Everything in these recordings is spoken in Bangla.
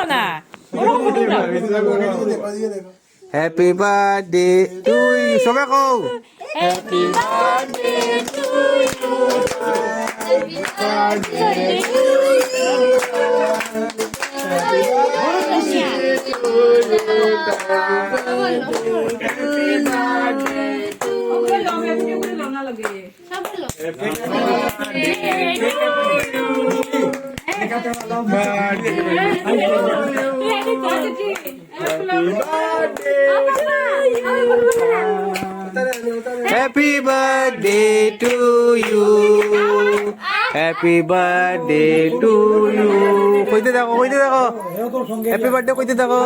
দাও না ওরকম ফটো দাও হ্যাপি বার্থডে টু ইউ সবাই কও happy birthday to you happy birthday to happy birthday to you happy birthday to you কইতে দেখো হ্যাপি বার্থডে কইতে দেখো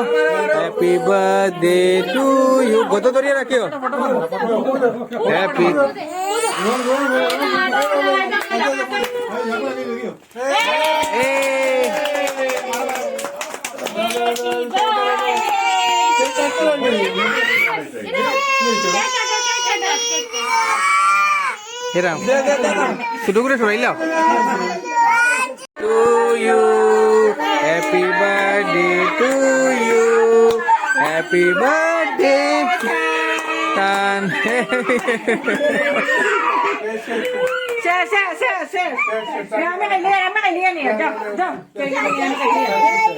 হ্যাপি বার্থডে টু ইউ কত ধরিয়ে রাখিও হ্যাপি হেরাম শুধু করে সরাইলাম to you happy birthday to you happy birthday টান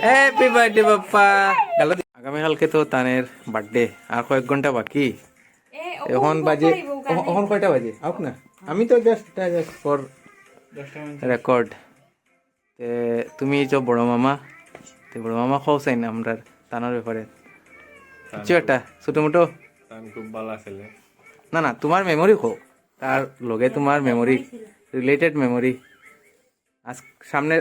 হ্যাপি বার্থডে বাপ্পা আগামীকালকে তো তানের বার্থডে আর কয়েক ঘন্টা বাকি এখন বাজে এখন কয়টা বাজে আউক না আমি তো জাস্ট ফর রেকর্ড তে তুমি যে বড় মামা তে বড় মামা খাও চাই না আমরা তানোর ব্যাপারে কিছু একটা ছোট মোটো খুব ভালো ছেলে না না তোমার মেমোরি খাও তার লগে তোমার মেমোরি রিলেটেড মেমোরি আজ সামনে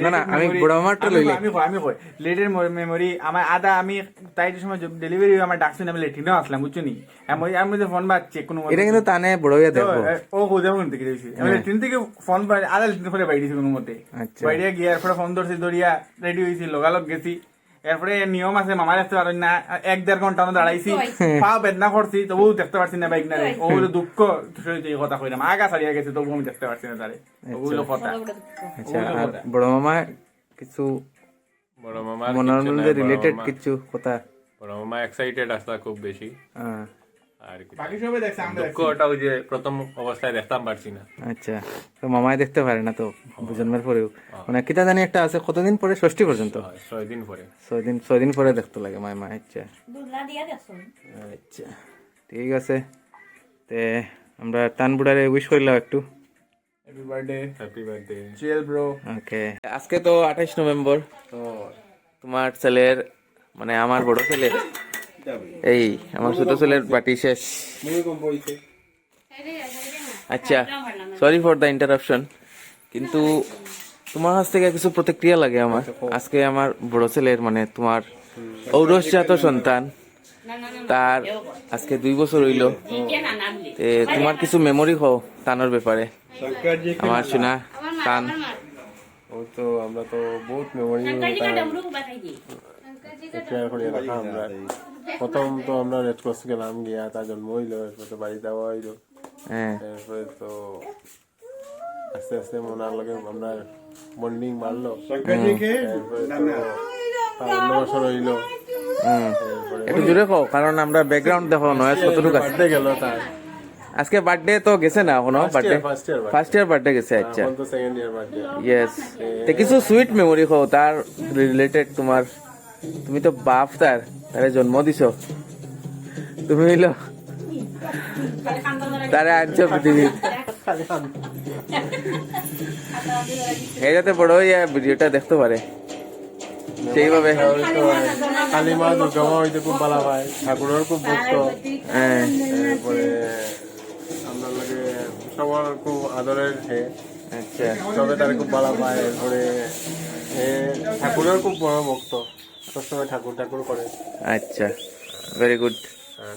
না না আমি বড় মামারটা লইলে আমি কই লেটের মেমোরি আমার আদা আমি তাই সময় ডেলিভারি আমার ডাকছেন আমি লেটিনও আসলাম বুঝছো নি আমি যে ফোন বাজছে কোনো এটা কিন্তু তানে বড় হইয়া দেখো ও কোথাও কোন থেকে দিয়েছি আমি লেটিন থেকে ফোন আদা লেটিন করে বাইরেছি কোনো মতে আচ্ছা বাইরে গিয়ে এরপরে ফোন ধরিয়া রেডি হয়েছি লগালগ গেছি এরপরে নিয়ম আছে মামা দেখতে পারেন না 1-1.5 ঘন্টা আমরা দাঁড়াইছি পা বেদনা করছি তবুও দেখতে পারছি না বাইক না রে ও বলে দুঃখ এই কথা কইলাম আগা ছাড়িয়া গেছে তবু আমি দেখতে পারছি না তারে ওগুলো কথা আচ্ছা আর বড় মামা কিছু বড় মামা মনোরঞ্জনের রিলেটেড কিছু কথা বড় মামা এক্সাইটেড আসলা খুব বেশি আর কি বাকি সবাই দেখছে আমরা দুঃখটা ওই যে প্রথম অবস্থায় দেখতাম পারছি না আচ্ছা তো মামাই দেখতে পারে না তো জন্মের পরেও মানে কিতা জানি একটা আছে কতদিন পরে ষষ্ঠী পর্যন্ত 6 দিন পরে 6 দিন পরে দেখতে লাগে মামা আচ্ছা আচ্ছা ঠিক আছে তে আমরা টানবুড়ারে উইশ করলাম একটু happy birthday happy birthday chill bro okay আজকে তো 28 নভেম্বর তো তোমার ছেলের মানে আমার বড় ছেলে এই আমার ছোট ছেলের পার্টি শেষ আচ্ছা সরি ফর দ্য ইন্টারাপশন কিন্তু তোমার কাছ থেকে কিছু প্রতিক্রিয়া লাগে আমার আজকে আমার বড় ছেলের মানে তোমার ঔরসজাত সন্তান তার আজকে 2 বছর হইল তোমার কিছু মেমোরি হও তানোর ব্যাপারে আমার শোনা তান ও তো আমরা তো বহুত মেমোরি ক্লিয়ার করে রাখা আমরা প্রথম তো আমরা রেড ক্রস গেলাম গিয়া তার জন্ম হইলো এরপরে তো বাড়ি যাওয়া হইলো এরপরে তো আস্তে আস্তে মনার লগে আমরা বন্ডিং বাড়লো এরপরে তো 5 বছর হইলো একটু জোরে কও কারণ আমরা ব্যাকগ্রাউন্ড দেখো নয়েজ কতটুকু আছে গেল তার আজকে বার্থডে তো গেছে না এখনো বার্থডে ফার্স্ট ইয়ার বার্থডে গেছে আচ্ছা এখন তো সেকেন্ড ইয়ার বার্থডে ইয়েস তো কিছু সুইট মেমোরি কও তার রিলেটেড তোমার তুমি তো বাপ তারে জন্ম দিছো তুমি হইলো তারে আনছো পৃথিবী এই যাতে বড় হইয়া ভিডিওটা দেখতে পারে সেইভাবে কালীমা দুর্গা মা হইতে খুব ভালো পায় ঠাকুরের খুব ভক্ত এরপরে আমরা লাগে সবার খুব আদরের হে আচ্ছা সবে তার খুব ভালো পায় এরপরে ঠাকুরের খুব বড় ভক্ত সবসময় ঠাকুর করে আচ্ছা ভেরি গুড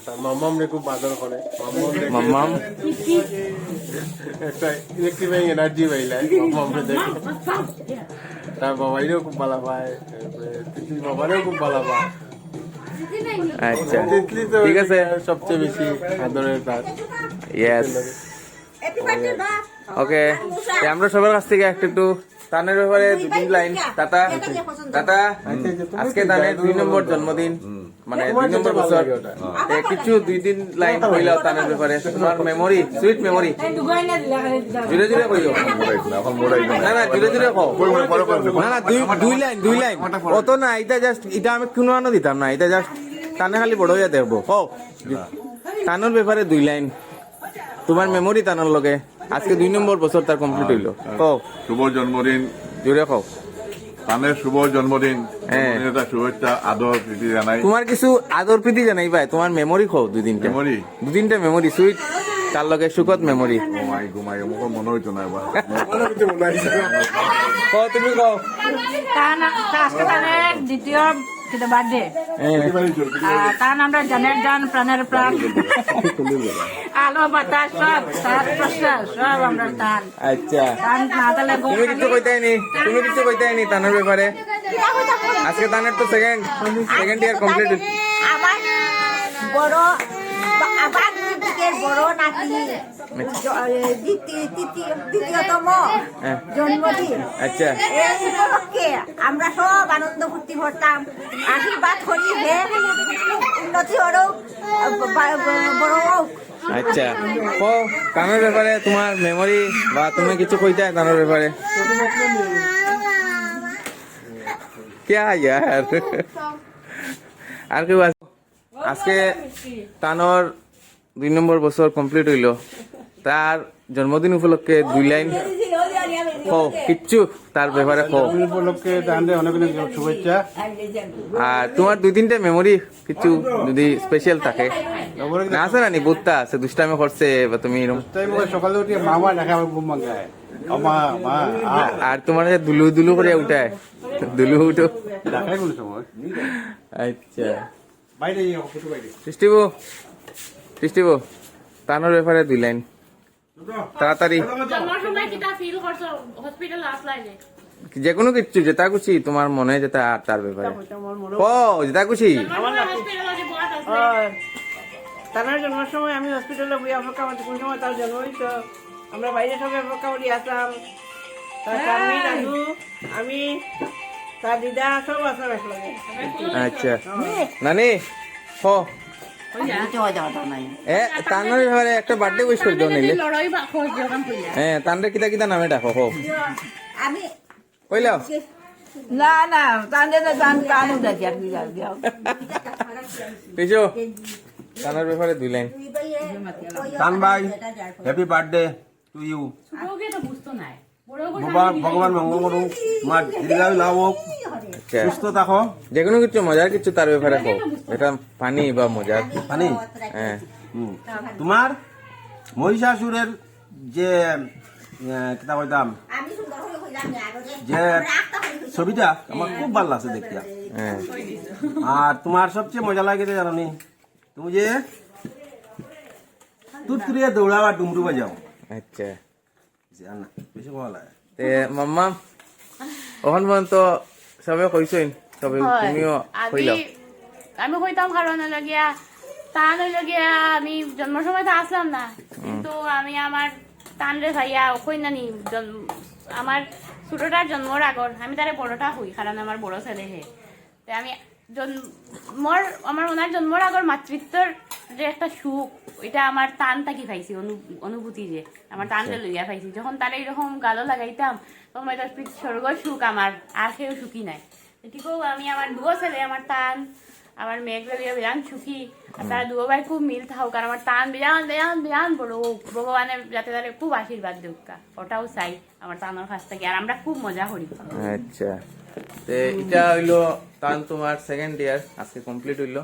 তার মাম্মাম রে খুব আদর করে মাম্মাম একটা ইলেকট্রিফাইং এনার্জি পাইলাই মাম্মাম রে দেখে তার বাবাইরেও খুব ভালো পায় তিতলি বাবারেও খুব ভালো পায় আচ্ছা তিতলি তো ঠিক আছে সবচেয়ে বেশি আদরের তার ইয়েস ওকে আমরা সবার কাছ থেকে একটু তানের ব্যাপারে 2-3 লাইন। তাতা তাতা আজকে তানের 2 নম্বর জন্মদিন, মানে 2 নম্বর বছর। কিছু 2-3 লাইন কইলাও তানের ব্যাপারে, তোমার মেমোরি, সুইট মেমোরি। জুড়ে জুড়ে কইও, না না জুড়ে জুড়ে কও, না না 2 লাইন অত না। এটা জাস্ট এটা আমি কোনো আনো দিতাম না, এটা জাস্ট তানে খালি বড় হইয়া দেখবো। কও তানোর ব্যাপারে 2 লাইন, তোমার মেমোরি তানোর লগে। আজকে 2 নম্বর বছর তার কমপ্লিট হইলো। কও শুভ জন্মদিন জুড়ে কও। তানের শুভ জন্মদিন, হ্যাঁ। জন্মদিনের শুভেচ্ছা আদর প্রীতি জানাই। তোমার কিছু আদর প্রীতি জানাই ভাই, তোমার মেমোরি কও 2-3টা মেমোরি? 2-3টা মেমোরি সুইট, তার লগে সুখত মেমোরি। ঘুমাই মোক মনে হইতো না এবার। কও তুমি কও। আজকে তানের দ্বিতীয় বার্থডে, তার আমরা জানের জান প্রাণের প্রাণ, আলো বাতাস সব শ্বাস প্রশ্বাস সব আমরা টান আচ্ছা টান না তাহলে তুমি কিছু কইতাইনি, তুমি কিছু কইতাইনি তানের ব্যাপারে? আজকে তানের তো সেকেন্ড ইয়ার কমপ্লিট। আমার বড় আবার দিকের বড় নাতি দ্বিতীয়তম জন্মদিন। আচ্ছা এই উপলক্ষে আমরা সব আনন্দ ফুর্তি করতাম, আশীর্বাদ করি হে উন্নতি হোক, বড় হোক। আচ্ছা কও তানের ব্যাপারে তোমার মেমোরি, বা তুমি কিছু কইতাই তানের ব্যাপারে? क्या यार আর কেউ আছে? আজকে তানোর 2 নম্বর বছর কমপ্লিট হইলো, তার জন্মদিন উপলক্ষে 2 লাইন কও, কিচ্ছু তার ব্যাপারে কও। উপলক্ষে তাহলে অনেক অনেক শুভেচ্ছা। আর তোমার 2-3টা মেমোরি কিছু যদি স্পেশাল থাকে না, আছে না নি? বুত্তা আছে, দুষ্টামি করছে বা তুমি এরকম, তাই মোক সকালে উঠে মা দেখা ঘুম ভাঙায়, মা মা আর তোমার দুলু দুলু করে উঠায়, দুলু উঠো। দেখাই কোনো সময় আচ্ছা বাইরে ফটো বাইরে টিস্টিবো তানোর ব্যাপারে 2 লাইন তাড়াতাড়ি, জন্মের সময় কিটা ফিল করছো হসপিটাল আসলাইলে? যে কোনো কিছু যেটা খুশি তোমার মনে যেটা, আর তার ব্যাপারে ও যেটা খুশি। হসপিটালে যে বড় আছে তার জন্মের সময় আমি হসপিটালে বই অপেক্ষা করছি, কোন সময় তার জন্ম হইতো, আমরা বাইরে সবাই অপেক্ষা করি আসলাম, তার স্বামী দাদু আমি তার দিদা সব আসলাম একলগে। আচ্ছা নানি হ তানোর ব্যাপারে একটা বার্থডে উইশ করে দাও নিলে। লড়াই বা খোঁজ যখন কইলা হ্যাঁ তানরে কিতা কিতা নামে ডাকো হো আমি কইলাও। না না তাদের গান গান উঠেছি আর কি গাও পিছো তানোর ব্যাপারে 2 লাইন। তান ভাই হ্যাপি বার্থডে টু ইউ। ছোটকে তো বুঝতো না, বড় ভগবান মঙ্গল করুন, তোমার দীর্ঘায়ু লাভ হোক, আচ্ছা সুস্থ থাকো। যে কোনো কিছু মজার কিছু তার ব্যাপারে কও, এটা ফানি বা মজার। পানি হ্যাঁ তোমার মহিষাসুরের যে কিতা কইতাম আমি সুন্দর হয়ে কইলাম যে ছবিটা আমার খুব ভালো লাগছে দেখতে। হ্যাঁ আর তোমার সবচেয়ে মজা লাগে জানো নি, তুমি যে তুতকুরিয়ে দৌড়াও আর ডুমরু বাজাও। আচ্ছা জানা বেশি ভালো লাগে। তে মাম্মা ওখান পর্যন্ত সবে কইছই, তবে তুমিও কইলাও। আমি কইতাম কারণ লাগিয়া টান লাগিয়া আমি জন্মের সময় তো আসলাম না, কিন্তু আমি আমার টান রে ভাইয়া কই নানি আমার ছোটটার জন্মর আগর আমি তারে বড়টা হই, কারণ আমার বড় ছেলে হে। আমি আমার ওনার জন্মর আগর মাতৃত্বর যে একটা সুখ, ওইটা আমার টান থাকি পাইছি, অনুভূতি যে আমার টানটা লইয়া পাইছি। যখন তারা এরকম গালো লাগাইতাম তখন এটা স্বর্গ সুখ আমার, আর কেউ সুখী নাই। ঠিকও আমি আমার 2 ছেলে, আমার টান আমার মেঘলা লিয়া বিরান সুখী, আর তারা 2 ভাই খুব মিল থাকুক, আর আমার টান বিরান বিরান বিরান বড় হোক, ভগবানের যাতে তারা খুব আশীর্বাদ দেউক, ওটাও চাই আমার টানোর কাছ থেকে, আর আমরা খুব মজা করি। আচ্ছা এটা হইলো টান তোমার 2nd ইয়ার আজকে কমপ্লিট হইলো।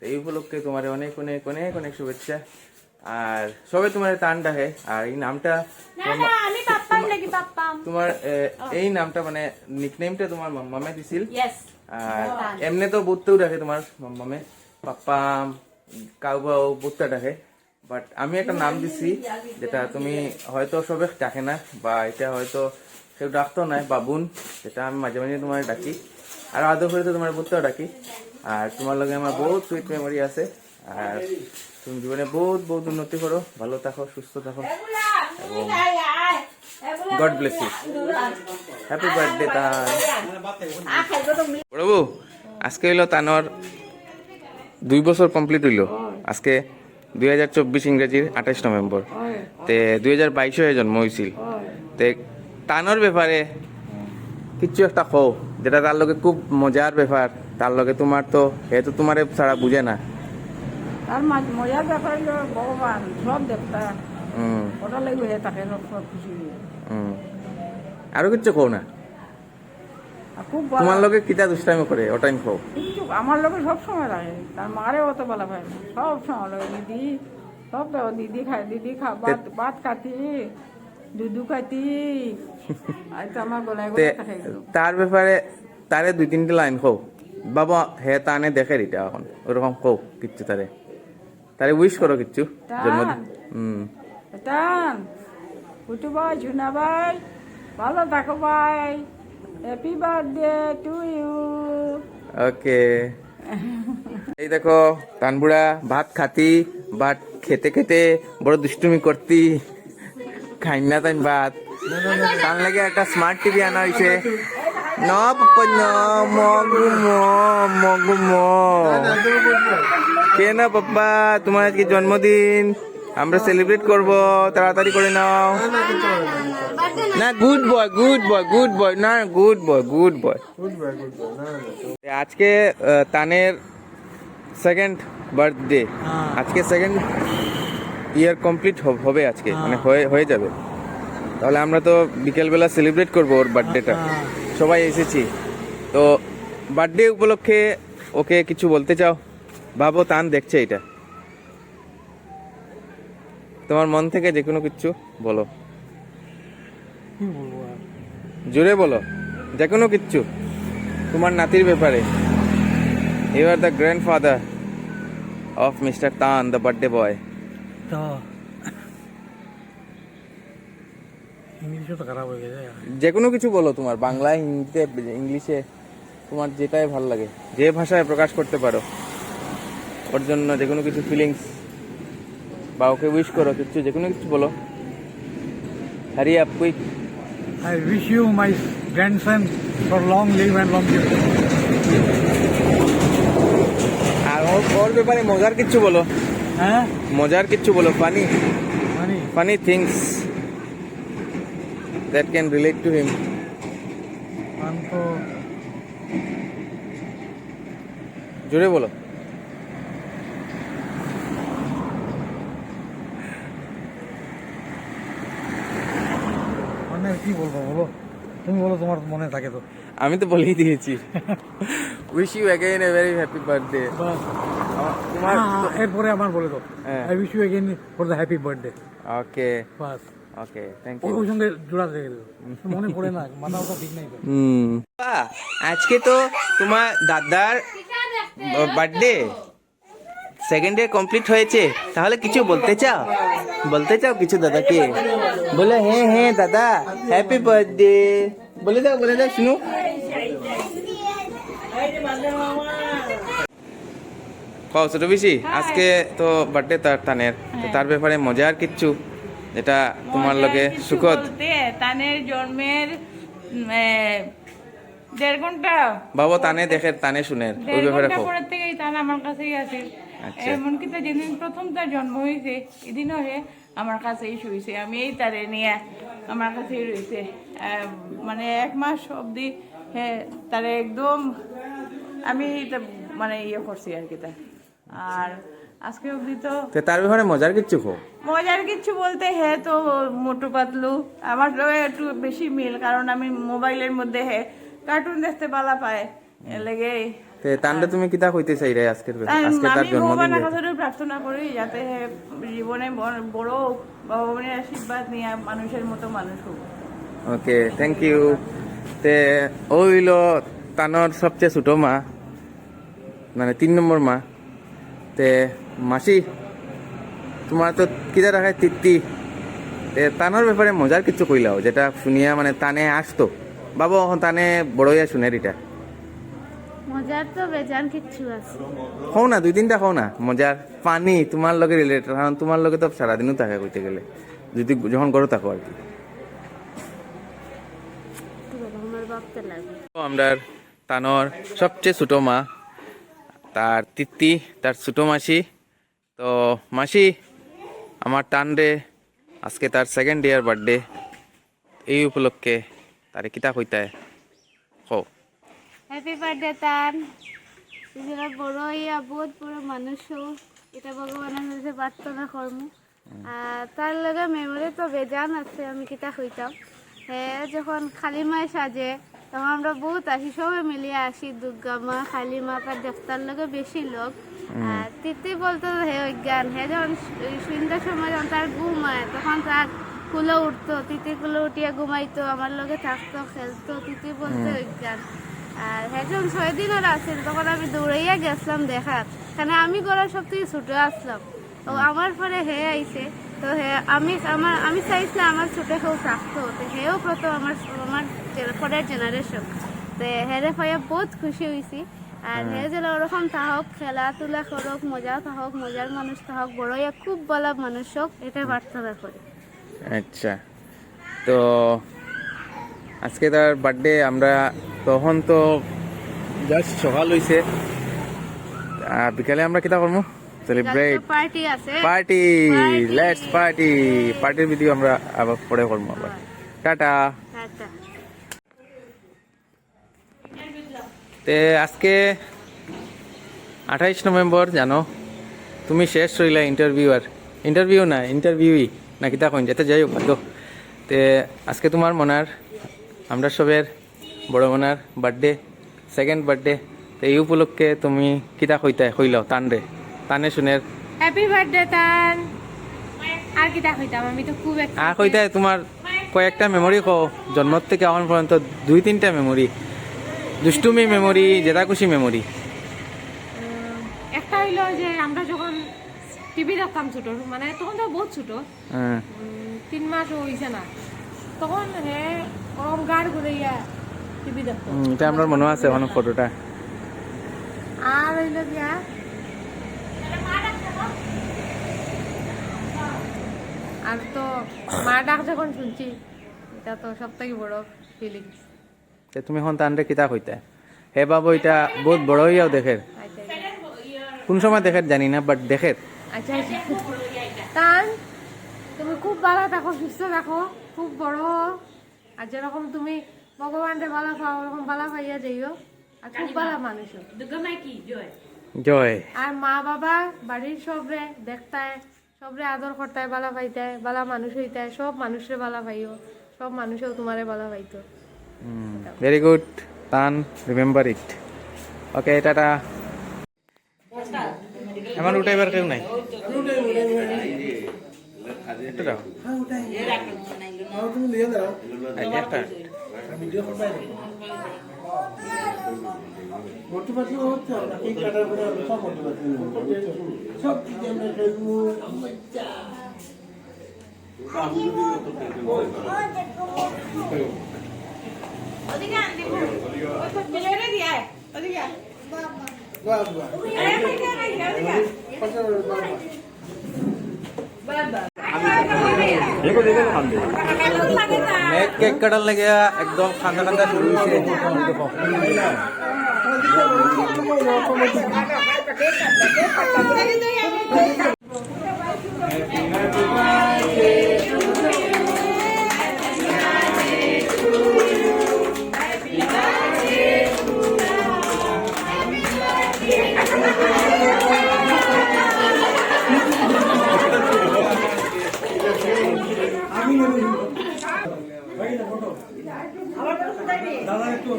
এই উপলক্ষে তোমার অনেক অনেক অনেক অনেক শুভেচ্ছা। আর সবে তোমার টান ডাকে, আর এই নামটা আমি পাপ্পাম লাগি পাপ্পাম, তোমার এই নামটা মানে নিকনেমটা তোমার মাম্মামে দিছিল। ইয়েস আর এমনি তো বুত্তেও ডাকে তোমার মাম্মামে, পাপ্পাম কাউবাও বুত্তা ডাকে, বাট আমি একটা নাম দিছি যেটা তুমি হয়তো সবে ডাকে না, বা এটা হয়তো কেউ ডাকতো নাই, বাবুন, যেটা আমি মাঝে মাঝে তোমার ডাকি, আর আদর করে তো তোমার বুত্তাও ডাকি। আর তোমার লগে আমার বহুত সুইট মেমোরি আছে, আর তুমি জীবনে বহুত বহুত উন্নতি করো, ভালো থাকো, সুস্থ থাকো, এবং God bless you, happy birthday তান। বড়বু, আজকে হইলো তানোর 2 বছর কমপ্লিট হইলো আজকে, 2024 ইংরেজির 28 নভেম্বর। তে 2022 জন্ম হয়েছিল। তে তানোর ব্যাপারে কিচ্ছু একটা কও, যেটা তার লগে খুব মজার ব্যাপার। তার লগে তোমার তো তো তোমার ছাড়া বুঝে না। তার মজার ব্যাপার হলো ভগবান সব দেবতা হুম ওটা লাগবে তাকে সব খুশি হুম। আরো কিচ্ছু কও না? আর খুব তোমার লগে কিতা দুষ্টামি করে ওটাই কও। কিচ্ছু আমার লোকে সব সময় লাগে, তার মারে অত বলা পায় না, সব সময় লাগে দিদি, সব দেবো দিদি খায়, দিদি খা ভাত ভাত খাতি, দুধু খাতি, আর তো আমার গলায় তে গলায় থাকে তার ব্যাপারে তারে 2-3 লাইন কও। বাবা হে তানে দেখে এটা এখন ওরকম কও কিচ্ছু, তারে উইশ করো কিচ্ছু জন্মদিন। হুম টান কুটু ভাই, ঝুনা ভাই, ভালো থাকো ভাই, হ্যাপি বার্থডে টু ইউ। ওকে। এই দেখো তানবুড়া ভাত খাতি, ভাত খেতে খেতে বড় দুষ্টুমি করতি, খাই না তাই ভাত। তার লাগে একটা স্মার্ট টিভি আনা হয়েছে। ন পাপ্পা ন, মগু ম কে না পাপ্পা, তোমার আজকে জন্মদিন, আমরা সেলিব্রেট করব, তাড়াতাড়ি করে নাও। না good boy good boy good boy, না গুড বয় গুড বয়। আজকে তানের 2nd বার্থডে, আজকে 2nd ইয়ার কমপ্লিট হবে আজকে, মানে হয়ে যাবে। তাহলে আমরা তো বিকেলবেলা সেলিব্রেট করবো ওর বার্থডেটা, সবাই এসেছি তো। বার্থডে উপলক্ষে ওকে কিছু বলতে চাও? ভাবো তান দেখছে এটা, তোমার মন থেকে যে কোনো কিছু বলো, জোরে বলো, যে কোনো কিচ্ছু তোমার নাতির ব্যাপারে। You are the grandfather of mister Tan, the birthday boy. তো ইংলিশও তো খারাপ হয়ে গেছে। যে কোনো কিছু বলো, তোমার বাংলায়, হিন্দিতে, ইংলিশে, তোমার যেটাই ভালো লাগে, যে ভাষায় প্রকাশ করতে পারো ওর জন্য যে কোনো কিছু ফিলিংস, বা ওকে উইশ করো কিছু, যে কোনো কিছু বলো। Hurry up quick. I wish you, my grandson, for long live and long live. আর ওর ব্যাপারে মজার কিছু বলো, হ্যাঁ মজার কিছু বলো, ফানি মানে funny things that can relate to him. আমি তো জোরে বলো। মানে কি বলবো বলো, তুমি বলো, তোমার মনে থাকে তো। আমি তো বলেই দিয়েছি। Wish you again a very happy birthday. বাস তোমার এরপরে আমার বলে দাও, হ্যাঁ। I wish you again for the happy birthday. Okay বাস ওকে, থ্যাংক ওর ইউ। সঙ্গে জোড়া থেকে দেবো, মনে পড়ে না, মাথা ওটা ঠিক নাই তো। আজকে তো তোমার দাদার বার্থডে, 2nd ইয়ার কমপ্লিট হয়েছে, তাহলে কিছু বলতে চাও? বলতে চাও কিছু দাদাকে? বলে হ্যাঁ হ্যাঁ দাদা হ্যাপি বার্থডে বলে দাও, বলে দাও শুনু। কও ছোট বেশি, আজকে তো বার্থডে তার তানের, তো তার ব্যাপারে মজার কিচ্ছু যেটা তোমার লগে কিছু সুখদ। বলতে, তানের জন্মের 1.5 ঘন্টা, বাবা তানে দেখে তানে শুনের ওই 1.5 ব্যাপারে ঘন্টা কও। পরের থেকেই তান আমার কাছেই আছে। আচ্ছা। এমনকি তো যেদিন প্রথম তার জন্ম হয়েছে এদিনও হে আমার কাছেই শুয়েছে, আমি এই তারে নিয়ে আমার কাছেই রয়েছে। মানে 1 মাস অবধি হ্যাঁ তারে একদম আমি মানে ইয়ে করছি আর কি। আর আজকে অবধি তো তো তার ব্যাপারে মজার কিচ্ছু কও। মজার কিছু বলতে হ্যাঁ তো মোটু পাতলু আমার লগে একটু বেশি মিল, কারণ আমি মোবাইলের মধ্যে হ্যাঁ কার্টুন দেখতে পালা পায় লেগে। তে তান্ডে তুমি কিতা কইতে চাই রে আজকের আজকে তার আমি জন্মদিন ভগবানের যেহেতু। কাছে প্রার্থনা করি যাতে জীবনে বড় হোক, ভগবানের আশীর্বাদ নিয়ে মানুষের মতো মানুষ হোক। Okay thank you. তে ওইল তানোর সবচেয়ে ছোট মা, মানে 3 নম্বর মা। তে মাসি তোমার তো কিতা রাখায় তৃপ্তি, তে তানোর ব্যাপারে মজার কিছু কইলাও যেটা শুনিয়া মানে তানে আসতো। বাবা এখন তানে বড় হইয়া শুনের এটা মজার তো বেজান কিচ্ছু আছে। খাও না, 2-3টা খাও না মজার। পানি তোমার লগে রিলেটেড, কারণ তোমার লগে তো সারাদিনও থাকে কইতে গেলে, যদি যখন করো থাকো আর কি। দেখতে লাগে। আমরা তানোর সবচেয়ে ছোট মা, তার তিত্তি, তার ছোট মাসি। তো মাসি, আমার তানরে আজকে তার 2nd ইয়ার বার্থডে, এই উপলক্ষে তারে কিতা কইতায় কও। হ্যাপি বার্থডে তান, যেটা বড় হইয়া বহুত বড় মানুষ হোক, এটা ভগবানের কাছে প্রার্থনা করমু। আর তার লগে মেমোরি তো বেজান আছে, আমি কিতা কইতাম। হ্যাঁ, যখন কালিমায় সাজে তখন আমরা বহুত আসি, সবাই মিলিয়ে আসি, দুর্গা মা, কালী মা, তার দেবতার লগে বেশি লোক। আর তিতি বলতো হে অজ্ঞান, হ্যাঁ যখন সন্ধ্যার সময় যখন তার ঘুম হয় তখন তার কুলো উঠতো, তিতি কুলো উঠিয়া ঘুমাইতো, আমার লগে থাকতো, খেলতো, তিতি বলতো অজ্ঞান। আর হ্যাঁ যখন 6 দিনের আসেন তখন আমি দৌড়াইয়া গেছিলাম দেখার, কারণ আমি ঘরের সব থেকে ছোটো আসলাম। তো আমার পরে হে আইছে, তো হ্যাঁ আমি চাইছিলাম আমার ছোটো কেউ থাকতো, তো হেও প্রথম আমার পরের জেনারেশন। তো হেরে পাইয়া বহুত খুশি হয়েছি। আর হে যেন ওরকম থাকক, খেলাধুলা করক, মজা থাকক, মজার মানুষ থাকক, বড় হইয়া খুব বলা মানুষ হোক, এটা প্রার্থনা করি। আচ্ছা, তো আজকে তার বার্থডে, আমরা তখন তো জাস্ট সকাল হইছে, বিকালে আমরা কিতা করবো? সেলিব্রেট পার্টি আছে, পার্টি, লেটস পার্টি। পার্টির ভিডিও আমরা আবার পরে করবো। আবার টাটা। টাটা। তে আজকে 28 নভেম্বর, জানো তুমি শেষ রইলা ইন্টারভিউই না কিতা কইন, যেতে যাই হোক। তে আজকে তোমার মনার, আমরা সবের বড় মনার বার্থডে, 2nd বার্থডে। তো এই উপলক্ষে তুমি কিতা কইলাও তানে শুনের হ্যাপি বার্থডে তান। আর কিতা কইতাম, আমি তো খুব আর কইতায় তোমার কয়েকটা মেমোরি কও, জন্ম থেকে এখন পর্যন্ত 2-3টা মেমোরি, দুষ্টুমি মেমোরি, যেটা খুশি মেমোরি। একটা হইলো যে আমরা যখন টিভি দেখতাম ছোট, মানে তখন তো বহুত ছোট, 3 মাস হইছে না, তখন হে ওরকম গাড় ঘুরাইয়া টিভি দেখতো। এটা আমার মনে আছে এখন ফটোটা। আর হইলো গিয়া আর তো মা ডাক যখন শুনছি, এটা তো সব থেকে বড় ফিলিংস। তুমি এখন তানরে কিতা কইতা? হে বাবু, এটা বহুত বড় হইয়াও দেখের, কোন সময় দেখের জানি না, বাট দেখের। আচ্ছা তান, তুমি খুব ভালো থাকো, সুস্থ থাকো, খুব বড় হও, আর যেরকম তুমি ভগবানকে ভালো পাও ওরকম ভালো পাইয়া যাইও, আর খুব ভালো মানুষ হও। জয়। আর মা বাবা বাড়ির সবরে দেখতায়, সবরে আদর করতায়, ভালো পাইতায়, ভালো মানুষ হইতায়, সব মানুষরে ভালো পাইও, সব মানুষও তোমারে ভালো পাইতো। ভেরি গুড তান, রিমেম্বার ইট। Okay, tata. আমার উঠাইবার কেউ নাই, একটু দাও। একটা কেক কাটার লাগে একদম খান্দা খান্দা শুরু হয়েছে। দাদা একটু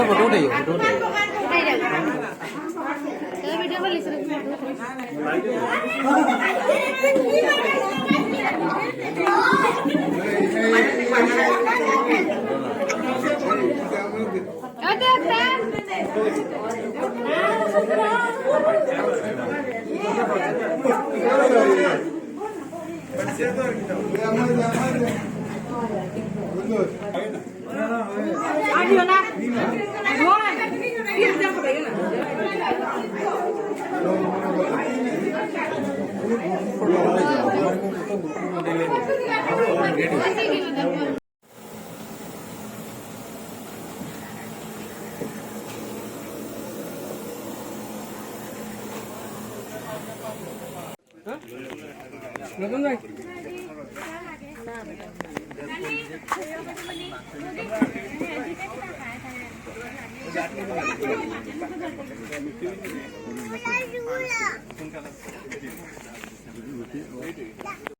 ফটো উঠাই না নতুন